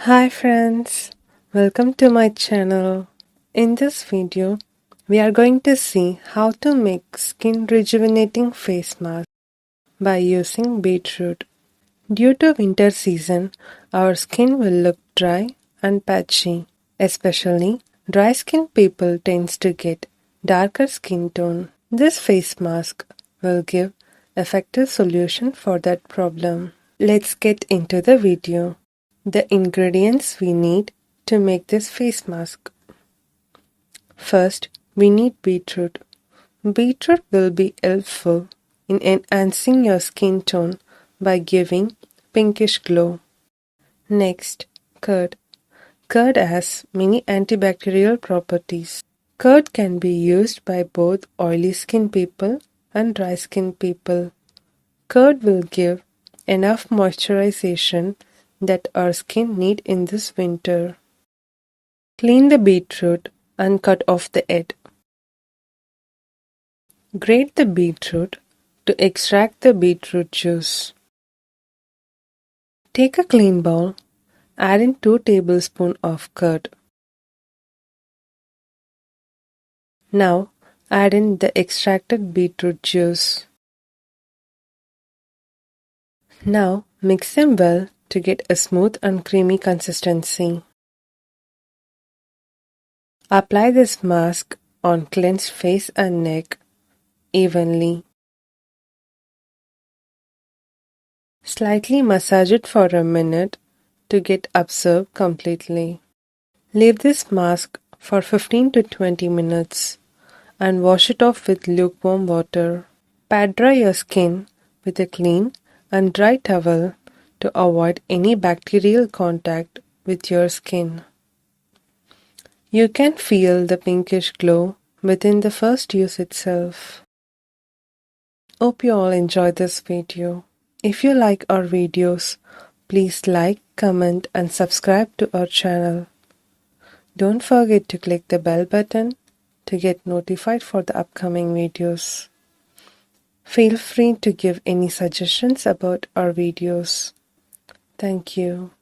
Hi friends, welcome to my channel. In this video, we are going to see how to make skin rejuvenating face mask by using beetroot. Due to winter season, our skin will look dry and patchy. Especially dry skin people tends to get darker skin tone. This face mask will give effective solution for that problem. Let's get into the video. The ingredients we need to make this face mask. First, we need beetroot. Beetroot will be helpful in enhancing your skin tone by giving pinkish glow. Next, curd. Curd has many antibacterial properties. Curd can be used by both oily skin people and dry skin people. Curd will give enough moisturization that our skin need in this winter. Clean the beetroot and cut off the head. Grate the beetroot to extract the beetroot juice. Take a clean bowl, add in 2 tablespoons of curd. Now add in the extracted beetroot juice. Now mix them well to get a smooth and creamy consistency. Apply this mask on cleansed face and neck evenly. Slightly massage it for a minute to get absorbed completely. Leave this mask for 15 to 20 minutes and wash it off with lukewarm water. Pat dry your skin with a clean and dry towel to avoid any bacterial contact with your skin. You can feel the pinkish glow within the first use itself. Hope you all enjoyed this video. If you like our videos, please like, comment and subscribe to our channel. Don't forget to click the bell button to get notified for the upcoming videos. Feel free to give any suggestions about our videos. Thank you.